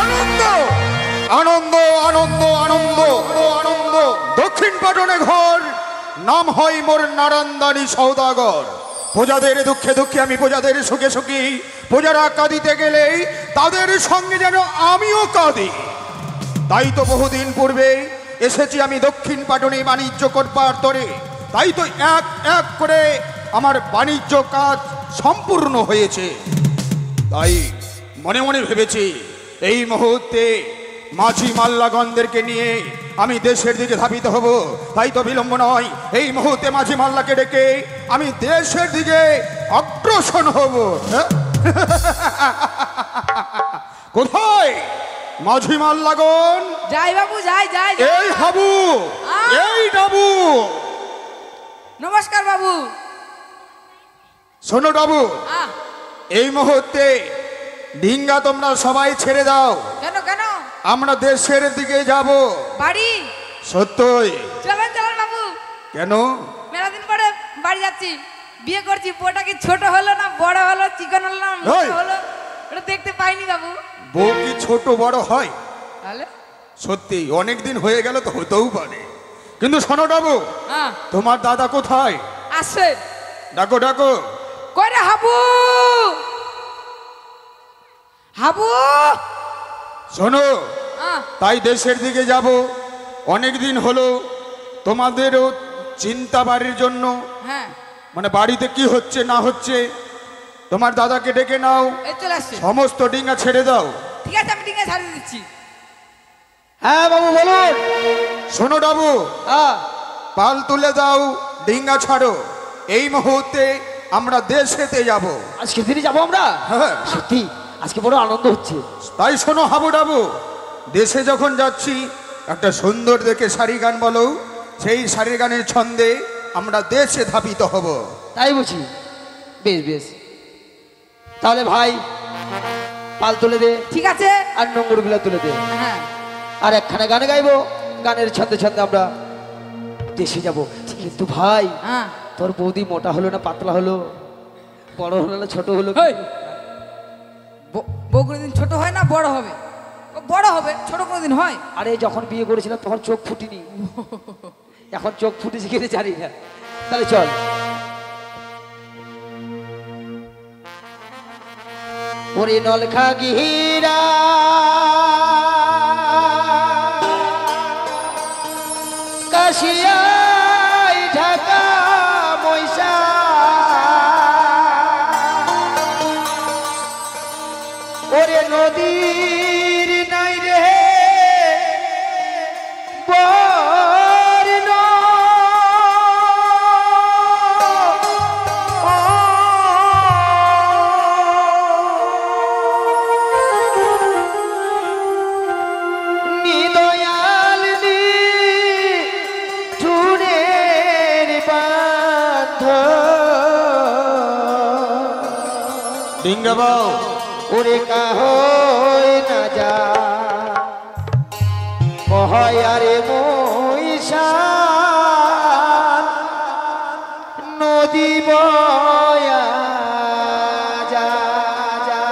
আনন্দ আনন্দ আনন্দ আনন্দ আনন্দ। দক্ষিণ পাটনে ঘর, নাম হয় মোর নারায়ণদানি সওদাগর। প্রজাদের দুঃখে দুঃখে আমি প্রজাদের সুখে সুখী। প্রজারা কাঁদিতে গেলেই তাদের সঙ্গে যেন আমিও কাঁদি। তাই তো বহুদিন পূর্বে এসেছি আমি দক্ষিণ পাটনে বাণিজ্য করবার তরে। তাই তো এক এক করে আমার বাণিজ্য কাজ সম্পূর্ণ হয়েছে। তাই মনে মনে ভেবেছি এই মুহূর্তে মাঝি মাল্লাগণদেরকে নিয়ে আমি দেশের দিকে ধাবিত হব। তাই তো বিলম্ব নয়, এই মুহূর্তে মাঝি মাল্লাকে ডেকে আমি দেশের দিকে অগ্রসর হব। কোথায় মাঝি মাল্লাগণ? যাই বাবু, যাই যাই। এই হাবু, এই ডাবু। নমস্কার বাবু। শোনো ডাবু, এই মুহূর্তে ডিঙ্গা তোমরা সবাই ছেড়ে দাও। কেন কেন? আমরা দেশের দিকে যাব। বাড়ি? সত্যই। চলেন চলেন বাবু। কেন? মেলা দিন পরে বাড়ি যাচ্ছি, বিয়ে করছি। বউটা কি ছোট হলো না বড় হলো, চিকন হলো না মোটা হলো, ওটা দেখতে পাইনি বাবু। বউ কি ছোট বড় হয়? তাহলে সত্যি অনেক দিন হয়ে গেল তো হতেও পারে। কিন্তু শোনো ডাবু, তোমার দাদা কোথায়? আসে। ডাকো ডাকো। কইরে হাবু, হাবু। শোনো, তাই দেশের দিকে যাব। অনেক দিন হলো তোমাদেরও চিন্তা বাড়ির জন্য। হ্যাঁ, মানে বাড়িতে কি হচ্ছে না হচ্ছে। তোমার দাদাকে ডেকে নাও, এই চলে আসছে। সমস্ত ডিঙ্গা ছেড়ে দাও। ঠিক আছে, আমি ডিঙ্গা ছাড়িয়ে দিচ্ছি। হ্যাঁ বাবু বলুন। শোনো ডাবু, পাল তুলে দাও, ডিঙ্গা ছাড়ো। এই মুহূর্তে আমরা দেশেতে যাব। আজকে দিনে যাবো আমরা? হ্যাঁ সত্যি আজকে বড় আনন্দ হচ্ছে। তাই শোনো হাবু ডাবু, দেশে যখন যাচ্ছি একটা সুন্দর দেখে সারি গান বলো। সেই সারি গানের ছন্দে আমরা দেশে ধাবিত হব। তাই বুঝি? বেশ বেশ, তাহলে ভাই পাল তুলে দে। ঠিক আছে। আর নোংরগুলো তুলে দে। হ্যাঁ, আর একখানা গান গাইবো, গানের ছন্দে ছন্দে আমরা দেশে যাব। কিন্তু ভাই, তোর বৌদি মোটা হলো না পাতলা হলো, বড় হলো না ছোট হলো? বউ কোনোদিন ছোট হয় না বড় হবে? ও বড় হবে, ছোট কোনোদিন হয়? আরে যখন বিয়ে করেছিলাম তখন চোখ ফুটিনি, এখন চোখ ফুটেছে কিনে জানি না। তাহলে চল। ওরে নলখা গিরা কাশিয়াই ঢাকা ময়সা, ওরে নদীর নাই রে বর্ণ, নিদয়াল নিঠুরের বাঁধ ডিঙ্গা বাও। ওরে কাহই না যা কহয় আরে মহিষার নদী বয়া যা যা।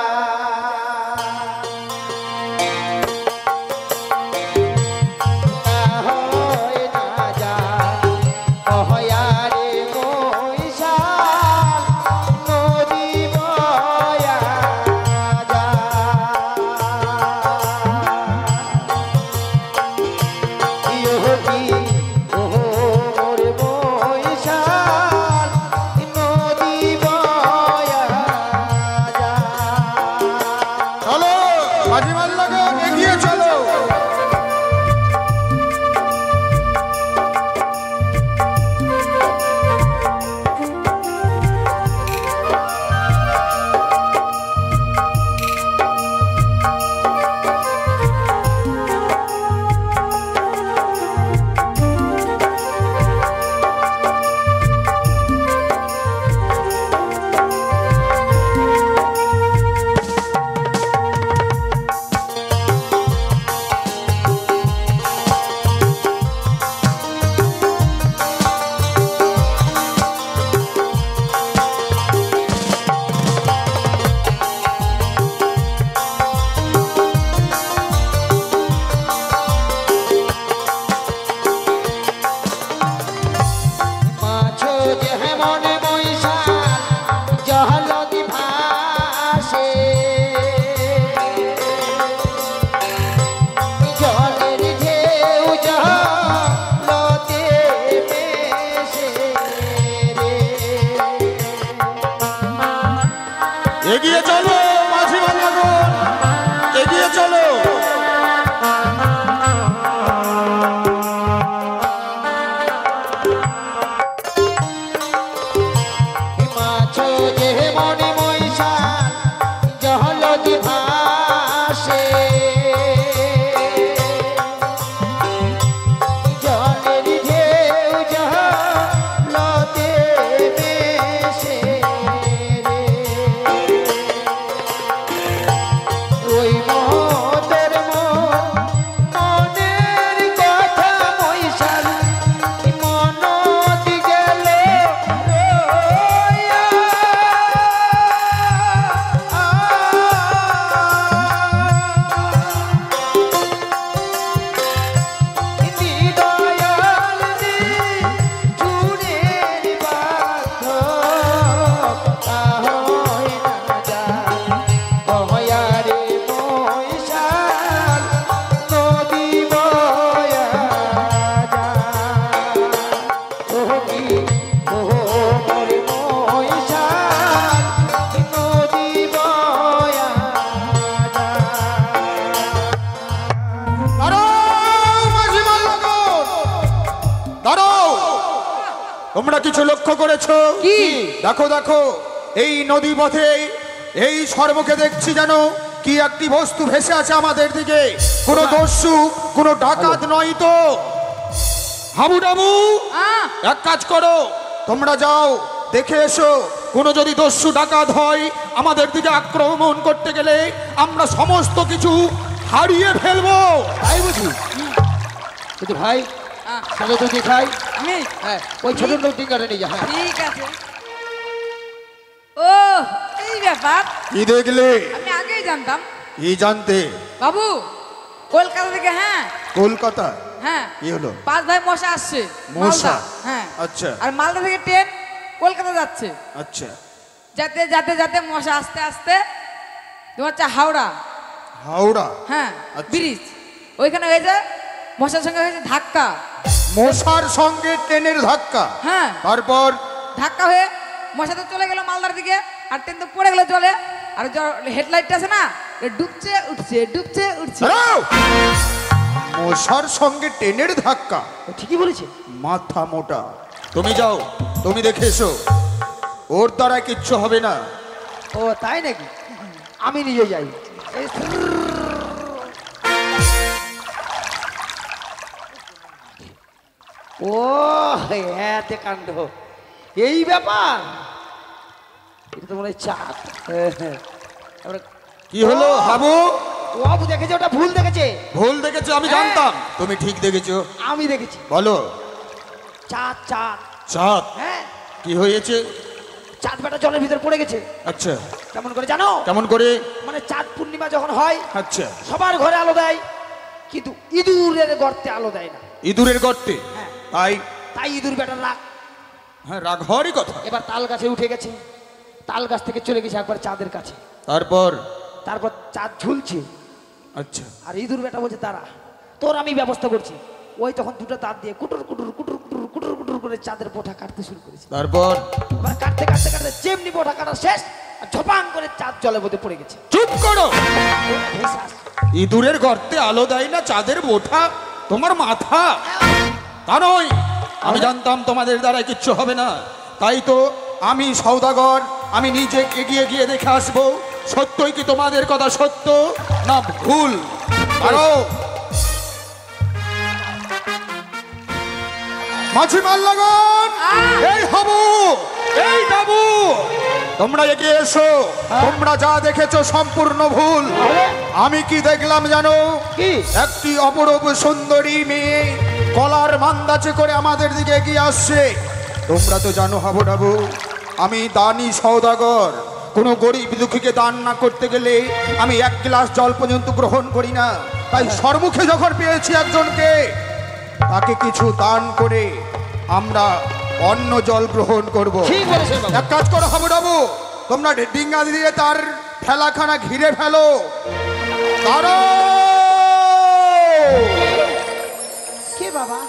কাহই না যা কহয় আরে মহিষার নদী বয়া যা। চলো মাঝি মাল্লাগণ, এগিয়ে চলো। ভাসে জলের ঢেউ জলতে ভেসে রে। ওই মোদের মনের কথা মৈশাল মন গেল রইয়া। দয়াল চুরের বাধ্য তা হয় না যায় কহয়ারে মৈশাল নদী বয়া যায়। ওহ কি ওহ মোর মৈশাল নদী বয়া যায়। দাঁড়াও মাঝি মাল্লাগণ, দাঁড়াও। তোমরা কিছু লক্ষ্য করেছো? কি? দেখো দেখো, এই নদী পথে এই সর্বকে দেখছি যেন কি একটি বস্তু ভেসে আছে আমাদের দিকে। কোনো দস্যু, কোনো ডাকাত নয় তো? হাবুডাবু, এক কাজ করো, তোমরা যাও দেখে এসো। কোনো যদি দস্যু ডাকাত হয় আমাদের দিকে আক্রমণ করতে গেলে আমরা সমস্ত কিছু হারিয়ে ফেলবো। তাই বুঝি কিন্তু ভাই সাথে তুই খাই আমি হ্যাঁ ওই ছোট লোক টিকাটা নিয়ে যা। হ্যাঁ ঠিক আছে। ও এই ব্যাপার কি দেখলে? আমি আগেই জানতাম কি জানতে? বাবু, কলকাতা থেকে। হ্যাঁ কলকাতা? হ্যাঁ, কি হলো? 5 ভাই মশা আসছে মশা? মালদা। হ্যাঁ আচ্ছা আর মালদা থেকে ট্রেন কলকাতা যাচ্ছে। আচ্ছা। যেতে যেতে যেতে মশা আস্তে আস্তে তোমার হচ্ছে হাওড়া। হাওড়া? হ্যাঁ আচ্ছা। ব্রিজ ওইখানে হয়েছে মশার সঙ্গে হয়েছে ধাক্কা। মশার সঙ্গে ট্রেনের ধাক্কা? হ্যাঁ তারপর? ধাক্কা হয়ে মশা তো চলে গেল মালদার দিকে আর ট্রেন তো পড়ে গেল জলে। আর হেডলাইটটা আছে না, ডুবছে উঠছে ডুবছে উঠছে। দাঁড়াও! মশার সঙ্গে ট্রেনের ধাক্কা? ও ঠিকই বলেছে। মাথা মোটা। তুমি যাও, তুমি দেখে এসো, ওর দ্বারা কিচ্ছু হবে না। ও তাই নাকি? আমি নিজে যাই। এই ও হ্যাঁ কাণ্ড, এই ব্যাপার। এটা তো মনে হয় চাঁদ। কি হলো হাবু? ও বাবু দেখেছে, ওটা ভুল দেখেছে। ভুল দেখেছো? আমি জানতাম তুমি ঠিক দেখেছো। আমি দেখেছি বলো। চাঁদ চাঁদ চাঁদ? হ্যাঁ কি হয়েছে? চাঁদ বেটা জলের ভিতর পড়ে গেছে। আচ্ছা, কেমন করে জানো? কেমন করে? মানে চাঁদ পূর্ণিমা যখন হয় আচ্ছা। সবার ঘরে আলো দেয়, কিন্তু ইঁদুরের গর্তে আলো দেয় না। ইঁদুরের গর্তে? হ্যাঁ তাই? তাই ইঁদুর বেটার রাগ। হ্যাঁ, রাগ হওয়ারই কথা। এবার তাল গাছে উঠে গেছে, তাল গাছ থেকে চলে গেছে একবার চাঁদের কাছে। তারপর? তারপর চাঁদ ঝুলছে। আচ্ছা। আর ইঁদুর বেটা বলছে তারা তোর আমি ব্যবস্থা করছি। ওই তখন দুটো দাঁত দিয়ে কুটুর কুটুর কুটুর কুটুর কুটুর কুটুর করে চাঁদের পোঠা কাটতে শুরু করেছে। তারপর? এবার কাটতে কাটতে কাটতে যেমনি পোঠা কাটা শেষ, আর ঝপাং করে চাঁদ জলের মধ্যে পড়ে গেছে। চুপ করো! ভেসে আসছে। ইঁদুরের গর্তে আলো দেয় না চাঁদের বোঠা? তোমার মাথা তা নয়। আমি জানতাম তোমাদের দ্বারা কিচ্ছু হবে না, তাই তো আমি সওদাগর, আমি নিজে এগিয়ে গিয়ে দেখে আসবো সত্যই কি তোমাদের কথা সত্য না ভুল। আরো মাঝি মাল্লাগণ, এই হাবু, এই বাবু, তোমরা এগিয়ে এসো। তোমরা যা দেখেছো সম্পূর্ণ ভুল। আমি কি দেখলাম জানো? কি? একটি অপরূপ সুন্দরী মেয়ে কলার মান্দাচে করে আমাদের দিকে এগিয়ে আসছে। তোমরা তো জানো হাবুডাবু, আমি দানি সওদাগর। কোনো গরিব দুঃখীকে দান না করতে গেলে আমি 1 গ্লাস জল পর্যন্ত গ্রহণ করি না। তাই সর্বমুখে যখন পেয়েছি একজনকে, তাকে কিছু দান করে আমরা অন্য জল গ্রহণ করব। ঠিক বলেছেন বাবা। এক কাজ করো হাবুডাবু, তোমরা ডিঙ্গা দিয়ে তার ঠেলাখানা ঘিরে ফেলো। কে বাবা?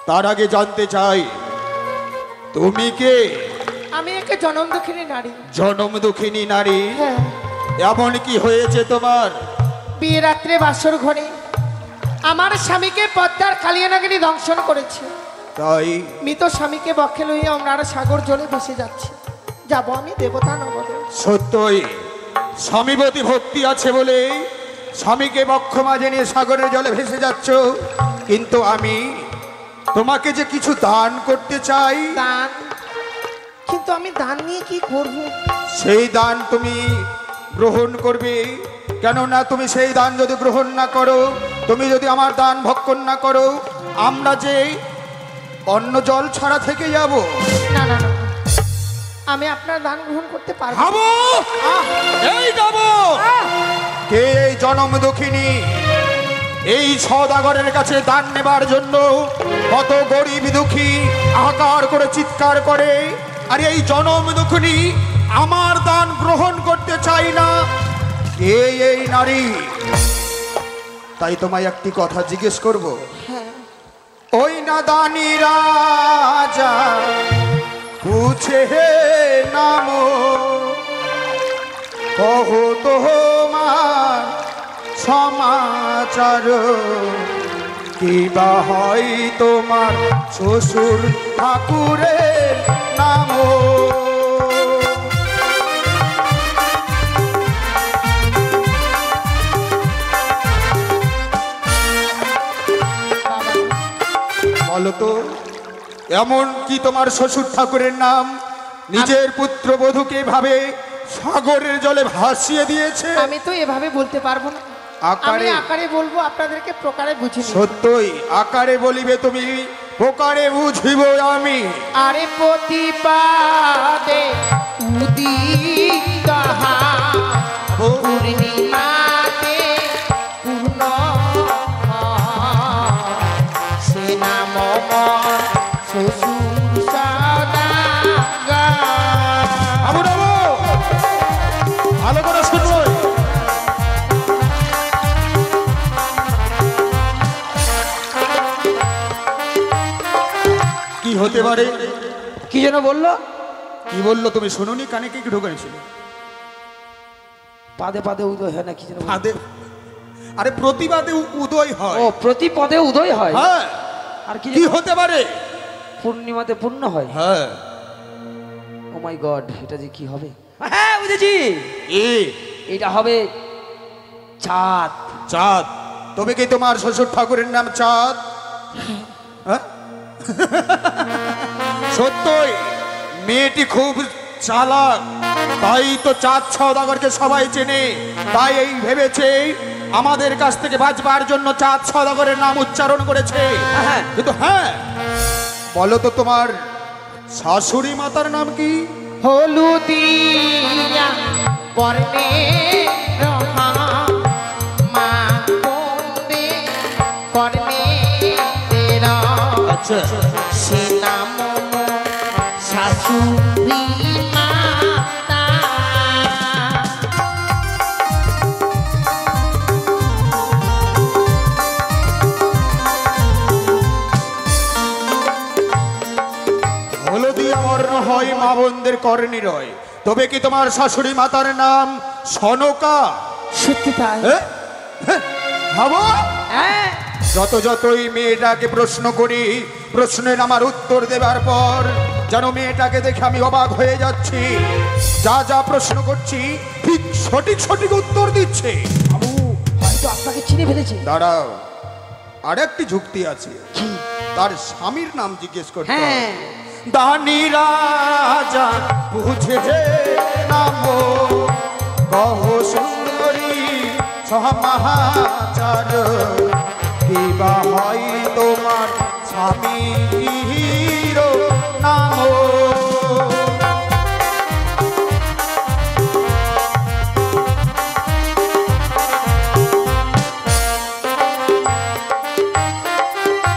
তার আগে জানতে চাই তুমি কে? আমি একটা জনম দুঃখিনী নারী। জনম দুঃখিনী নারী? হ্যাঁ। এমন কি হয়েছে তোমার? বিয়ে রাত্রে বাসর ঘরে আমার স্বামীকে পদ্মার কালিয়ানাগিনী দংশন করেছে। তাই? মৃত স্বামীকে বক্ষে লইয়া আমরা সাগর জলে ভেসে যাচ্ছি। যাব আমি দেবতা নগরে। সত্যই? স্বামীবতী ভক্তি আছে বলে স্বামীকে বক্ষ মাঝে নিয়ে সাগরের জলে ভেসে যাচ্ছ, কিন্তু আমি তোমাকে যে কিছু দান করতে চাই। দান? কিন্তু আমি দান নিয়ে কি করব? সেই দান তুমি গ্রহণ করবে, কেননা তুমি সেই দান যদি গ্রহণ না করো, তুমি যদি আমার দান ভক্ষণ না করো, আমরা যে অন্ন জল ছাড়া থেকে যাব। না না না, আমি আপনার দান গ্রহণ করতে পারবো। ভাবো এই যাব কে এই জনম দুঃখিনী, এই সওদাগরের কাছে দান নেবার জন্য কত গরিব দুঃখী আহাকার করে চিৎকার করে, আর এই জনম দুঃখিনী আমার দান গ্রহণ করতে চাই না। কে এই নারী? তাই তোমায় একটি কথা জিজ্ঞেস করব। ওই না দানি রাজা পুছে নাম, কহো তোমার সমাচার, কিবা হয় তোমার শ্বশুর ঠাকুরের নাম। বলো তো, এমন কি তোমার শ্বশুর ঠাকুরের নাম নিজের পুত্রবধূকে ভাবে সাগরের জলে ভাসিয়ে দিয়েছে? আমি তো এভাবে বলতে পারবো না। আমি আকারে বলবো, আপনাদেরকে প্রকারে বুঝিয়ে। সত্যই আকারে বলিবে তুমি, প্রকারে বুঝিব আমি। আরে প্রতিপাদে উদিত পূর্ণিমাতে পূর্ণ সে নাম শ্বশুর সওদাগর। ভালো করে শুনবো। কি হতে পারে? কি যেন বললো? কি বললো তুমি শুনুনি? কানে কি ঢোকাইছিল? পাদে পাদে উদয় হয় না কি যেন? পাদে, আরে প্রতিবাদে উদয় হয়। ও, প্রতি পদে উদয় হয়। হ্যাঁ। আর কি কি হতে পারে? পূর্ণিমাতে পূর্ণ হয়। হ্যাঁ। ও মাই গড, এটা যে কি হবে? হ্যাঁ বুঝেছি, এটা হবে চাঁদ। চাঁদ? তবে কি তোমার শ্বশুর ঠাকুরের নাম চাঁদ? হ্যাঁ? সত্যই মেয়েটি খুব চালাক, তাই তো চাঁদ সওদাগরকে সবাই চেনে। তাই এই ভেবেছে আমাদের কাছ থেকে বাঁচবার জন্য চাঁদ সওদাগরের নাম উচ্চারণ করেছে। হ্যাঁ। কিন্তু হ্যাঁ, বলো তো তোমার শাশুড়ি মাতার নাম কি? হলুদিয়া বর্ণে রহা মা বন্দে কর্মে তেরা। আচ্ছা, সে নাম শাশুড়ি মাতা। হলদিয়া বর্ণ হয় মা বোনদের কর্ণী রয়। তবে কি তোমার শাশুড়ি মাতার নাম সনকা? সত্যি তাই? ভাবো, হ্যাঁ। যতই মেয়েটাকে প্রশ্ন করি, প্রশ্নের আমার উত্তর দেবার পর যেন মেয়েটাকে দেখে আমি অবাক হয়ে যাচ্ছি। যা যা প্রশ্ন করছি ঠিক সঠিক উত্তর দিচ্ছে। বাবু হয়তো আপনাকে চিনে ফেলেছে। দাঁড়াও, আর একটি যুক্তি আছে। তার স্বামীর নাম জিজ্ঞেস করতে হবে। হ্যাঁ। দানি রাজা বুঝে নাম, কহ সুন্দরী সমাচার, কিবা হয় তোমার স্বামীর নাম।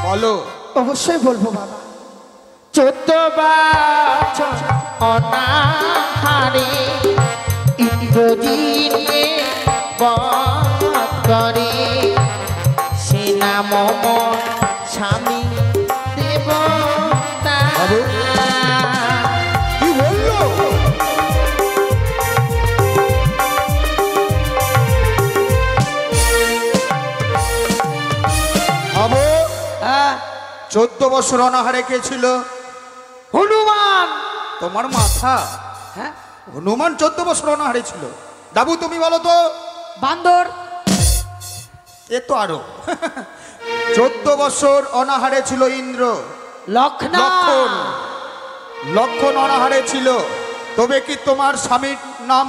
বলো। অবশ্যই বলবো বাবা। 14 বছর অনাহারে ইন্দ্রজিৎকে বধ করে, সে নাম স্বামী দেবতা। কি বললো? ভাবো, 14 বছর অনাহারে কে ছিল? হনুমান। তোমার মাথা। হ্যাঁ, হনুমান 14 বছর অনাহারে ছিল? ডাবু তুমি বলো তো। বান্দর। এ তো আরো 14 বছর অনাহারে ছিল ইন্দ্র। লক্ষণ লক্ষণ অনাহারে ছিল। তবে কি তোমার স্বামীর নাম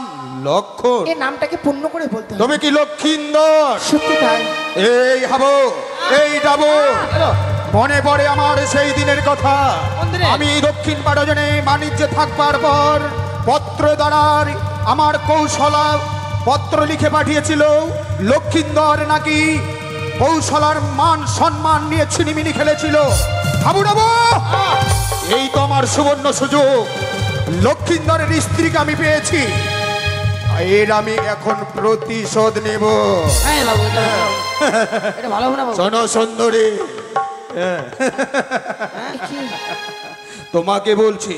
লক্ষণ? এই নামটাকে পূর্ণ করে বলতে হবে। তবে কি লক্ষিন্দর? সত্যি তাই। এই হাবো, এই ডাবো, মনে পড়ে আমার সেই দিনের কথা। আমি দক্ষিণ পাটজনে বাণিজ্যে থাকবার পর পত্র দ্বারার আমার কৌশলা পত্র লিখে পাঠিয়েছিল লক্ষিন্দর নাকি কৌশলার মান সম্মান নিয়ে ছিনিমিনি খেলেছিল। হাবু ডাবো, এই তো আমার সুবর্ণ সুযোগ। লক্ষিন্দরের স্ত্রীকে আমি পেয়েছি, এর আমি এখন প্রতিশোধ নেব। হ্যাঁ বাবু, এটা ভালো হবে না বাবু? শোনো সুন্দরী, তোমাকে বলছি,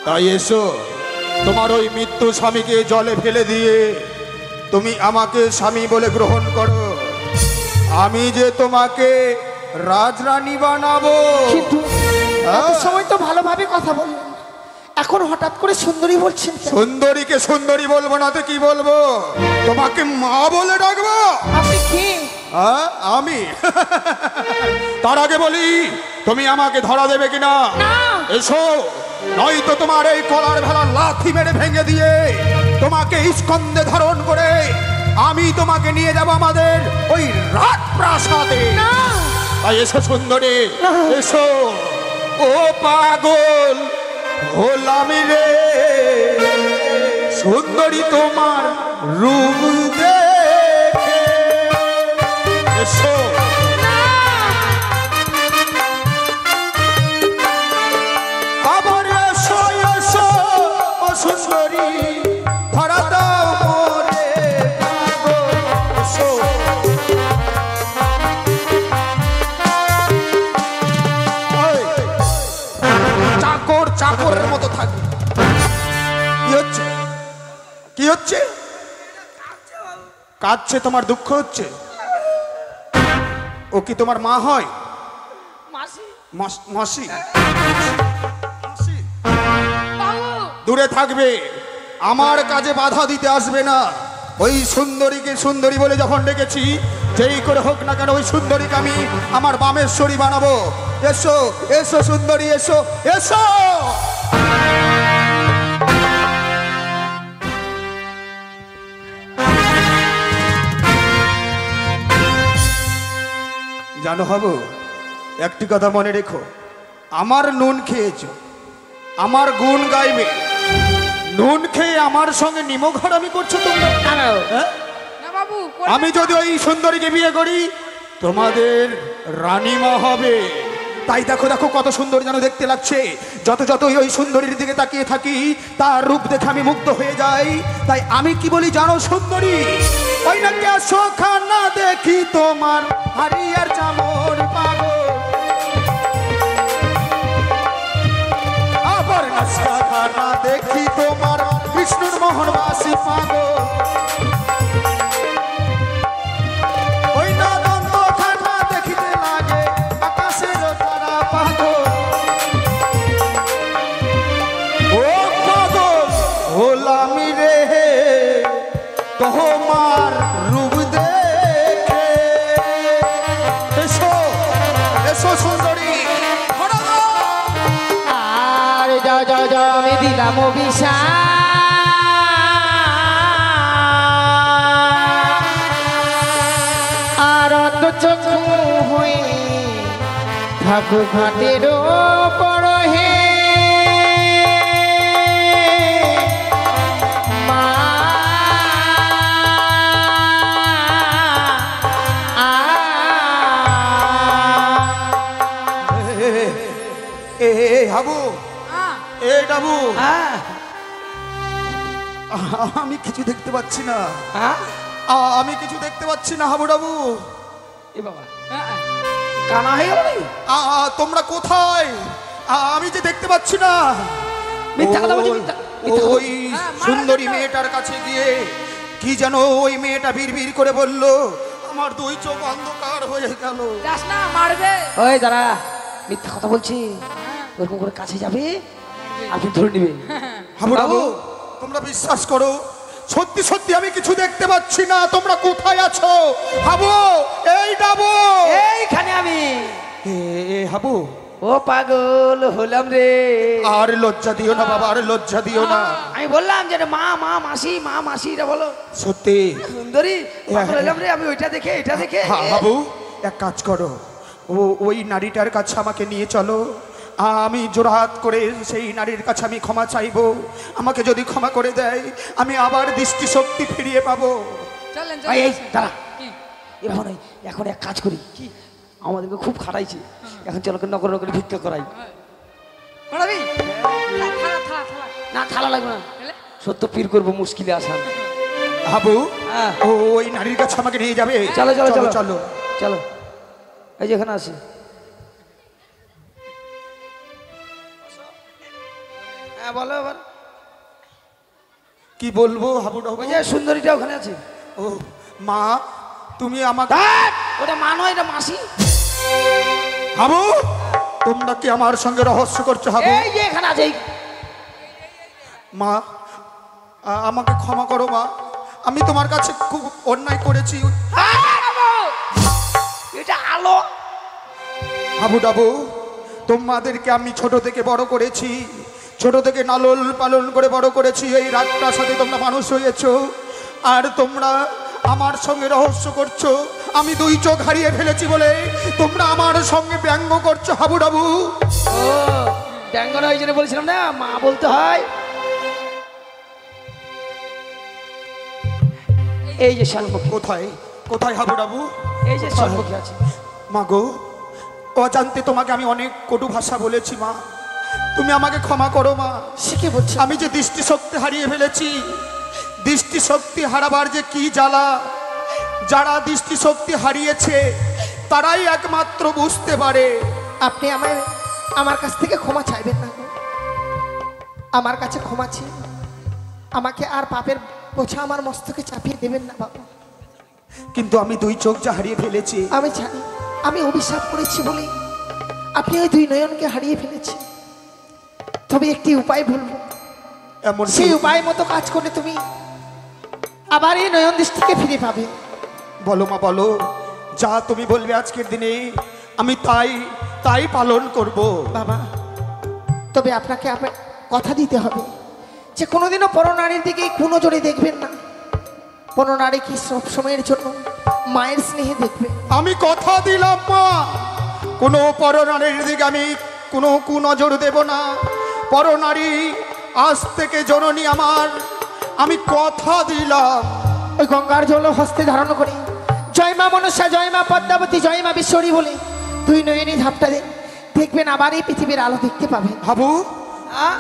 তাই এসো তোমার ওই মৃত্যু স্বামীকে জলে ফেলে দিয়ে তুমি আমাকে স্বামী বলে গ্রহণ করো। আমি যে তোমাকে রাজরানী বানাবো। কিন্তু এত সময় তো ভালোভাবে কথা বললেন, এখন হঠাৎ করে সুন্দরী বলছেন কেন? সুন্দরীকে সুন্দরী বলবো না তো কি বলবো? তোমাকে মা বলে ডাকবো। আপনি কে? আমি তার আগে বলি, তুমি আমাকে ধরা দেবে কিনা? এসো, নয়তো তোমার এই কলার ভেলা লাথি মেরে ভেঙে দিয়ে তোমাকে স্কন্ধে ধারণ করে আমি তোমাকে নিয়ে যাব আমাদের ওই রাজপ্রাসাদে। তাই এসো সুন্দরী, এসো। ও পাগল হলাম রে, সুন্দরী তোমার রূপ দেখে। এসো, আবার এসো, এসো ও সুন্দরী, ধরা দাও মোরে পাগল। এসো, ওই, চাকর চাকরের মতো থাকবে। কি হচ্ছে? কি হচ্ছে? কাঁদছে? তোমার দুঃখ হচ্ছে? ও কি তোমার মা হয়? মাসি। মাসি? দূরে থাকবে, আমার কাজে বাধা দিতে আসবে না। ওই সুন্দরীকে সুন্দরী বলে যখন ডেকেছি, যেই করে হোক না কেন ওই সুন্দরীকে আমি আমার বামেশ্বরী বানাবো। এসো, এসো সুন্দরী, এসো, এসো। জানো হবো, একটি কথা মনে রেখো, আমার নুন খেয়েছো, আমার গুণ গাইবে। নুন খেয়ে আমার সঙ্গে নিমক হারামি করছো তোমরা? হ্যাঁ? না বাবু, আমি যদি ওই সুন্দরীকে বিয়ে করি, তোমাদের রানীমা হবে। তাই দেখো, দেখো কত সুন্দর যেন দেখতে লাগছে। যত যতই ওই সুন্দরীর দিকে তাকিয়ে থাকি, তার রূপ দেখে আমি মুগ্ধ হয়ে যাই। তাই আমি কি বলি জানো সুন্দরী, ওই না কেসো খানা দেখি তোমার হারিয়ার চামর পাগল, আবার নাস্তা খানা দেখি তোমার বিষ্ণুর মোহনবাসী পাগল। ওই না নন্দ খানা দেখিতে লাগে আকাশের তারা পাগল। ও পাগল হলামি রে তোমার রূপ দেখে। এসো, এসো সুন্দরী। আর যাও যাও যাও, আমি দিলাম অভিশাপ। আর অত চক্ষু হয়ে ঠাকুর ঘাটের পড় হে মা। এ হাবু, এ ডাবু, আমি কিছু দেখতে পাচ্ছি না। আমি কিছু দেখতে পাচ্ছি না হাবু ডাবু। এ বাবা, কানা হয়ে গেল নাকি? তোমরা কোথায়? আমি যে দেখতে পাচ্ছি না। মিথ্যা কথা বলছি, মিথ্যা কথা ওই সুন্দরী মেয়েটার কাছে গিয়ে কি যেন ওই মেয়েটা বিড়বিড় করে বলল, আমার দুই চোখ অন্ধকার হয়ে গেল। যাস না, মারবে। ওই দাঁড়া, মিথ্যা কথা বলছি। ওরকম করে কাছে যাবে, আপনি ধরে নিবে। হাবু ডাবু, তোমরা বিশ্বাস করো, সত্যি সত্যি আমি কিছু দেখতে পাচ্ছি না, তোমরা কোথায় আছো? হাবু, এই ডাবু, এইখানে আমি। হাবু, ও পাগল হলাম রে। আর লজ্জা দিও না বাবা, আর লজ্জা দিও না। আমি বললাম যে মা মা মাসি, মা মাসি, এটা বলো সত্যি সুন্দরী। পাগল হলাম রে আমি, ওইটা দেখে এটা দেখে। হাবু, এক কাজ করো, ওই নারীটার কাছে আমাকে নিয়ে চলো। আমি জোড়হাত করে সেই নারীর কাছে আমি ক্ষমা চাইবো। আমাকে যদি ক্ষমা করে দেয় আমি আবার দৃষ্টিশক্তি ফিরিয়ে পাবো। চলেন এই চলেন। দাঁড়া, কি? এখন এখন এক কাজ করি, কি আমাদেরকে খুব খাটাইছে, এখন চলো নকর নকরে ভিক্ষা করাই। করাবি? থালা থালা থালা। না থালা লাগবে না, তাহলে? সত্য পীর করবো মুশকিলে আসান। হাবু, হ্যাঁ। ওই নারীর কাছে আমাকে নিয়ে যাবে। চলো চলো চলো চলো। চলো, এই যে এখানে আসি। হ্যাঁ বলো এবার। কি বলবো হাবু ডাবু? ওই যে সুন্দরীটা ওখানে আছে। ও মা, তুমি আমাকে। ধ্যাৎ, ওটা মা নয়, এটা মাসি। হাবু, তোমরা কি আমার সঙ্গে রহস্য করছো হাবু? এই যে এখানে আছে। মা, আমাকে ক্ষমা করো মা, আমি তোমার কাছে খুব অন্যায় করেছি। এটা আলো। হাবু ডাবু, তোমাদেরকে আমি ছোট থেকে বড় করেছি, ছোট থেকে লালন পালন করে বড় করেছি। এই রাতটার সাথে তোমরা মানুষ হয়েছো, আর তোমরা আমার সঙ্গে রহস্য করছো। আমি দুই চোখ হারিয়ে ফেলেছি বলে তোমরা আমার সঙ্গে ব্যঙ্গ করছো হাবু ডাবু। ও ড্যাঙ্গনা, ওই জন্য বলছিলাম না মা বলতে হয়। এই যে শালমুখী, কোথায় কোথায় হাবু ডাবু? এই যে শালমুখী আছে। মা গো, অজান্তে তোমাকে আমি অনেক কটু ভাষা বলেছি মা, তুমি আমাকে ক্ষমা করো মা। শিখে বলছি আমি যে দৃষ্টিশক্তি হারিয়ে ফেলেছি, দৃষ্টিশক্তি হারাবার যে কি জ্বালা, যারা দৃষ্টিশক্তি হারিয়েছে তারাই একমাত্র বুঝতে পারে। আপনি আমার কাছ থেকে ক্ষমা চাইবেন না গো। আমার কাছে ক্ষমা চেয়ে আমাকে আর পাপের বোঝা আমার মস্তকে চাপিয়ে দেবেন না বাবা। কিন্তু আমি দুই চোখ যা হারিয়ে ফেলেছি, আমি জানি আমি অভিশাপ করেছি বলে আপনি ওই দুই নয়নকে হারিয়ে ফেলেছেন। তবে একটি উপায় বলবো, এমন সেই উপায় মতো কাজ করলে তুমি আবার এই নয়ন দৃষ্টিকে ফিরে পাবে। বলো মা, বলো, যা তুমি বলবে আজকের দিনে আমি তাই তাই পালন করব। বাবা, তবে আপনাকে কথা দিতে হবে যে কোনোদিনও পরনারীর দিকে কোনো জোরে দেখবেন না। পরনারী কি সব সময়ের জন্য মায়ের স্নেহে দেখবে। আমি কথা দিলাম মা, কোনো পরনারীর দিকে আমি কোনো কুনজর দেব না। পরনারী আজ থেকে জননী আমার, আমি কথা দিলাম। ওই গঙ্গার জল হস্তে ধারণ করে জয় মা মনসা, জয় মা পদ্মাবতী, জয় মা বিশ্বরী বলে দুই নয়নে ঝাপটা দেন, দেখবেন আবার এই পৃথিবীর আলো দেখতে পাবেন। হাবু,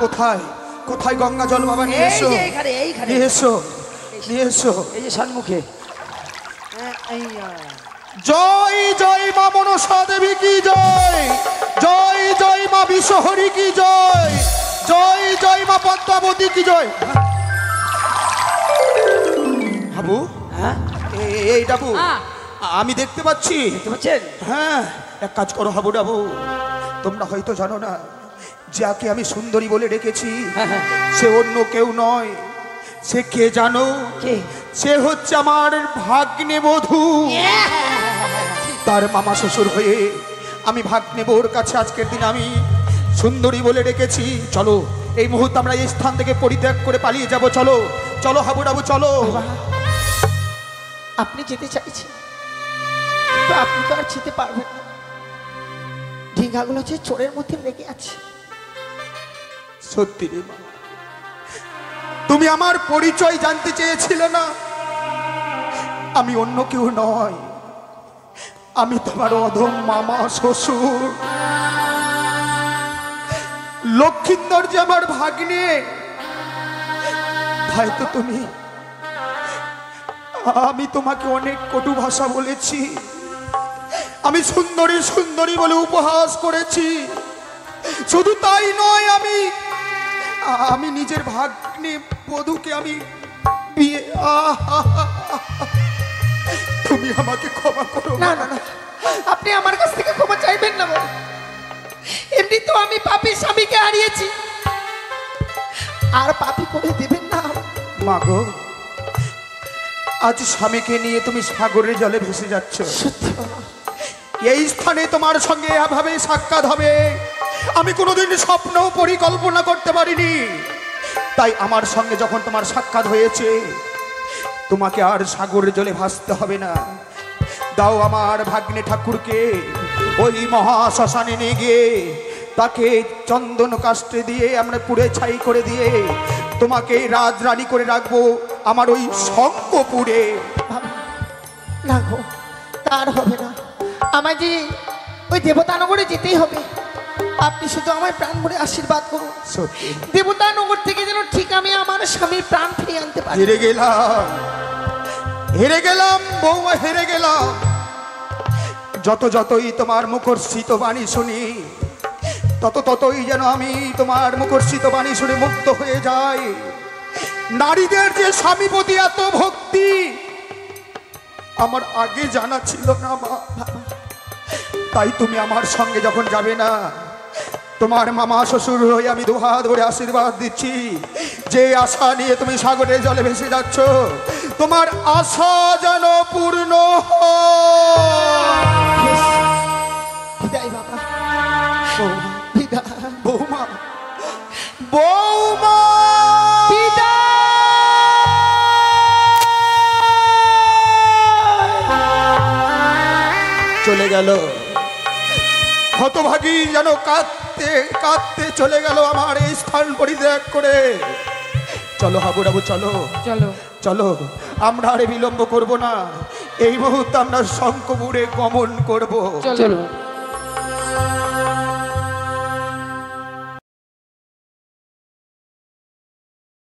কোথায় কোথায় গঙ্গা জল বাবা? নিয়ে এই এসো, যে এখানে, এইখানে নিয়ে এসো, নিয়ে এসো। এই যে শালমুখে। জয় জয় মা মনসা দেবী কি জয়, জয় জয় মা বিশ্বহরি কি জয়, জয় জয় মা পদ্মাবতী কি জয়। হাবু, হ্যাঁ এই ডাবু, হ্যাঁ। আমি দেখতে পাচ্ছি। দেখতে পাচ্ছেন? হ্যাঁ, এক কাজ করো হাবু ডাবু, তোমরা হয়তো জানো না, যাকে আমি সুন্দরী বলে ডেকেছি হ্যাঁ, হ্যাঁ। সে অন্য কেউ নয়। সে কে জানো? কে? সে হচ্ছে আমার ভাগ্নে বধূ। তার মামা শ্বশুর হয়ে আমি ভাগ্নে বউর কাছে আজকের দিন আমি সুন্দরী বলে ডেকেছি। চলো এই মুহূর্তে আমরা এই স্থান থেকে পরিত্যাগ করে পালিয়ে যাব। চলো চলো হাবু ডাবু, চলো। আপনি যেতে চাইছেন তো আপনি তো আর যেতে পারবেন না। ঢিঙ্গাগুলো যে চোরের মধ্যে লেগে আছে। সত্যি রে মা, তুমি আমার পরিচয় জানতে চেয়েছিলে না? আমি অন্য কেউ নয়, আমি তোমার অধম মামা শ্বশুর লক্ষিন্দর, যে আমার ভাগ্নে। হয়তো আমি তোমাকে অনেক কটু ভাষা বলেছি, আমি সুন্দরী সুন্দরী বলে উপহাস করেছি। শুধু তাই নয়, আমি নিজের ভাগ্নে বধূকে আমি বিয়ে। তুমি আমাকে ক্ষমা করো। না না না, আপনি আমার কাছ থেকে ক্ষমা চাইবেন না বাবা। এমনি তো আমি পাপী স্বামীকে হারিয়েছি, আর পাপী করে দেবেন না। মা গো, আজ স্বামীকে নিয়ে তুমি সাগরের জলে ভেসে যাচ্ছ। সত্যি বাবা, এই স্থানে তোমার সঙ্গে এভাবে সাক্ষাৎ হবে আমি কোনোদিন স্বপ্নও পরিকল্পনা করতে পারিনি। তাই আমার সঙ্গে যখন তোমার সাক্ষাৎ হয়েছে, তোমাকে আর সাগরের জলে ভাসতে হবে না। দাও আমার ভাগ্নে ঠাকুরকে ওই মহাশ্মশানে নিয়ে গিয়ে তাকে চন্দন কাষ্ঠে দিয়ে আমরা পুড়ে ছাই করে দিয়ে তোমাকে রাজরানী করে রাখবো আমার ওই শঙ্কপুরে। বাবা না গো, তার হবে না। আমায় যে ওই দেবতানগরে যেতেই হবে। আপনি শুধু আমায় প্রাণ ভরে আশীর্বাদ করুন, সত্যি দেবতানগর থেকে যেন ঠিক আমি আমার স্বামীর প্রাণ ফিরিয়ে আনতে পারি। হেরে গেলাম, হেরে গেলাম বৌমা, হেরে গেলাম। যতই তোমার মুখর্ষিত বাণী শুনি, ততই যেন আমি তোমার মুখর্ষিত বাণী শুনে মুগ্ধ হয়ে যাই। নারীদের যে স্বামী প্রতি এত ভক্তি আমার আগে জানা ছিল না মা। তাই তুমি আমার সঙ্গে যখন যাবে না, তোমার মামা শ্বশুর হয়ে আমি দুহাত ধরে আশীর্বাদ দিচ্ছি, যে আশা নিয়ে তুমি সাগরের জলে ভেসে যাচ্ছ তোমার আশা যেন পূর্ণ হয়। বিদায় বাবা, বিদায় বৌমা, বৌমা, চলে গেল হতভাগী, যেন কাঁদতে কাঁদতে চলে গেল আমার এই স্থান পরিত্যাগ করে। চলো হাবুডাবু, চলো চলো চলো, আমরা আর বিলম্ব করব না। এই মুহূর্তে আমরা শঙ্কপুরে গমন করব। চলো।